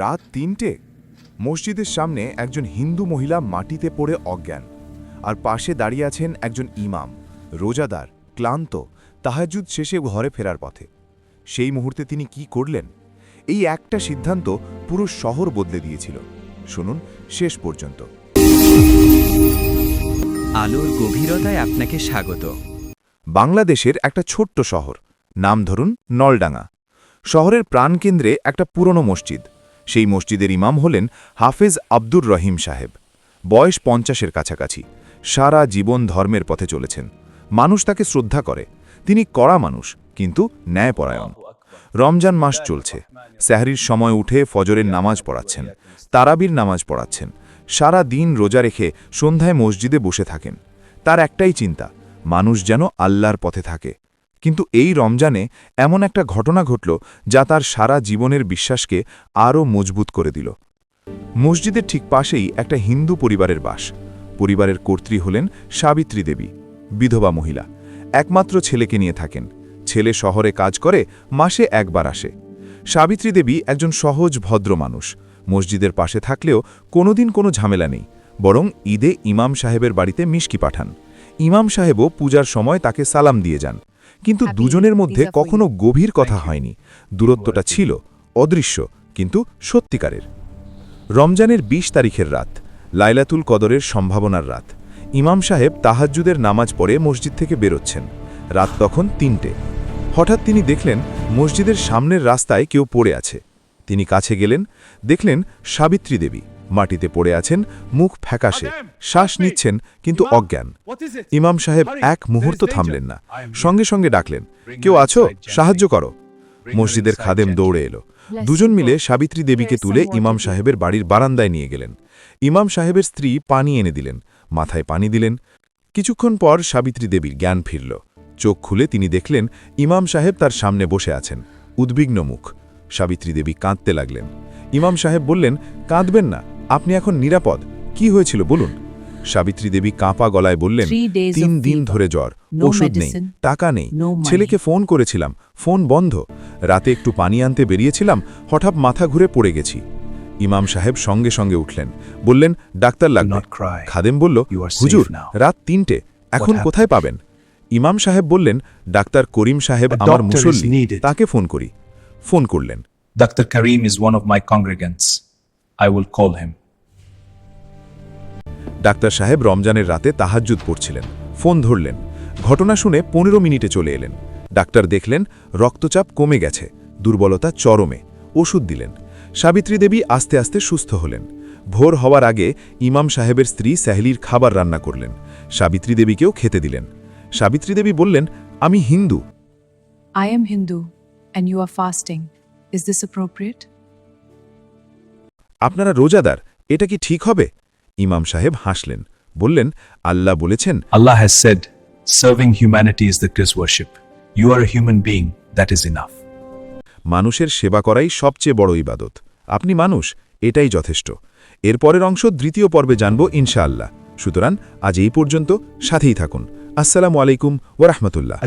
রাত ৩টে। মসজিদের সামনে একজন হিন্দু মহিলা মাটিতে পড়ে অজ্ঞান, আর পাশে দাঁড়িয়ে আছেন একজন ইমাম, রোজাদার, ক্লান্ত, তাহাজ্জুদ শেষে ঘরে ফেরার পথে। সেই মুহূর্তে তিনি কি করলেন? এই একটা সিদ্ধান্ত পুরো শহর বদলে দিয়েছিল। শুনুন শেষ পর্যন্ত। আলোর গভীরতায় আপনাকে স্বাগত। বাংলাদেশের একটা ছোট্ট শহর, নাম ধরুন নলডাঙ্গা। শহরের প্রাণকেন্দ্রে একটা পুরনো মসজিদ। সেই মসজিদের ইমাম হলেন হাফেজ আব্দুর রহিম সাহেব। বয়স ৫০-এর কাছাকাছি। সারা জীবন ধর্মের পথে চলেছেন। মানুষ তাকে শ্রদ্ধা করে। তিনি কড়া মানুষ, কিন্তু ন্যায়পরায়ণ। রমজান মাস চলছে। সেহরির সময় উঠে ফজরের নামাজ পড়াচ্ছেন, তারাবির নামাজ পড়াচ্ছেন। সারা দিন রোজা রেখে সন্ধ্যায় মসজিদে বসে থাকেন। তার একটাই চিন্তা, মানুষ যেন আল্লাহর পথে থাকে। কিন্তু এই রমজানে এমন একটা ঘটনা ঘটল যা তার সারা জীবনের বিশ্বাসকে আরও মজবুত করে দিল। মসজিদের ঠিক পাশেই একটা হিন্দু পরিবারের বাস। পরিবারের কর্ত্রী হলেন সাবিত্রী দেবী, বিধবা মহিলা। একমাত্র ছেলেকে নিয়ে থাকেন। ছেলে শহরে কাজ করে, মাসে একবার আসে। সাবিত্রী দেবী একজন সহজ ভদ্র মানুষ। মসজিদের পাশে থাকলেও কোনোদিন কোনো ঝামেলা নেই, বরং ঈদে ইমাম সাহেবের বাড়িতে মিষ্টি পাঠান। ইমাম সাহেবও পূজার সময় তাকে সালাম দিয়ে যান। কিন্তু দুজনের মধ্যে কখনো গভীর কথা হয়নি। দূরত্বটা ছিল অদৃশ্য, কিন্তু সত্যিকারের। রমজানের ২০ তারিখের রাত, লাইলাতুল কদরের সম্ভাবনার রাত। ইমাম সাহেব তাহাজ্জুদের নামাজ পড়ে মসজিদ থেকে বেরোচ্ছেন। রাত তখন ৩টে। হঠাৎ তিনি দেখলেন মসজিদের সামনের রাস্তায় কেউ পড়ে আছে। তিনি কাছে গেলেন, দেখলেন সাবিত্রী দেবী মাটিতে পড়ে আছেন, মুখ ফ্যাকাশে, শ্বাস নিচ্ছেন কিন্তু অজ্ঞান। ইমাম সাহেব এক মুহূর্ত থামলেন না, সঙ্গে সঙ্গে ডাকলেন, কেউ আছো, সাহায্য করো। মসজিদের খাদেম দৌড়ে এলো। দুজন মিলে সাবিত্রী দেবীকে তুলে ইমাম সাহেবের বাড়ির বারান্দায় নিয়ে গেলেন। ইমাম সাহেবের স্ত্রী পানি এনে দিলেন, মাথায় পানি দিলেন। কিছুক্ষণ পর সাবিত্রী দেবীর জ্ঞান ফিরল। চোখ খুলে তিনি দেখলেন ইমাম সাহেব তার সামনে বসে আছেন, উদ্বিগ্ন মুখ। সাবিত্রী দেবী কাঁদতে লাগলেন। ইমাম সাহেব বললেন, কাঁদবেন না, আপনি এখন নিরাপদ। কি হয়েছিল বলুন? সাবিত্রী দেবী কাঁপা গলায় বললেন, ৩ দিন ধরে জ্বর, ওষুধ নেই, টাকা নেই। ছেলেকে ফোন করেছিলাম, ফোন বন্ধ। রাতে একটু পানি আনতে বেরিয়েছিলাম, হঠাৎ মাথা ঘুরে পড়ে গেছি। ইমাম সাহেব সঙ্গে সঙ্গে উঠলেন, বললেন, ডাক্তার লাগবে। খাদেম বলল, হুজুর, রাত ৩টে, এখন কোথায় পাবেন? ইমাম সাহেব বললেন, ডাক্তার করিম সাহেব আমার মুসল্লি, তাকে ফোন করি। ফোন করলেন। Dr. Karim is one of my congregants. I will call him. Doctor সাহেব রমজানের রাতে তাহাজ্জুদ পড়ছিলেন। ফোন ধরলেন। ঘটনা শুনে ১৫ মিনিটে চলে এলেন। ডাক্তার দেখলেন রক্তচাপ কমে গেছে, দুর্বলতা চরমে। ওষুধ দিলেন। সাবিত্রী দেবী আস্তে আস্তে সুস্থ হলেন। ভোর হওয়ার আগে ইমাম সাহেবের স্ত্রী সেহলির খাবার রান্না করলেন। সাবিত্রী দেবীকেও খেতে দিলেন। সাবিত্রী দেবী বললেন, আমি Hindu. I am Hindu and you are fasting. Is this appropriate? আপনারা রোজাদার, এটা কি ঠিক হবে? ইমাম সাহেব হাসলেন, বললেন, আল্লাহ বলেছেন, Allah has said, serving humanity is the greatest worship. You are a human being, that is enough. মানুষের সেবা করাই সবচেয়ে বড় ইবাদত। আপনি মানুষ, এটাই যথেষ্ট। এর পরের অংশ দ্বিতীয় পর্বে জানব ইনশাআল্লাহ। সুতরাং আজ এই পর্যন্ত, সাথেই থাকুন। আসসালামু আলাইকুম ওয়া রাহমাতুল্লাহ।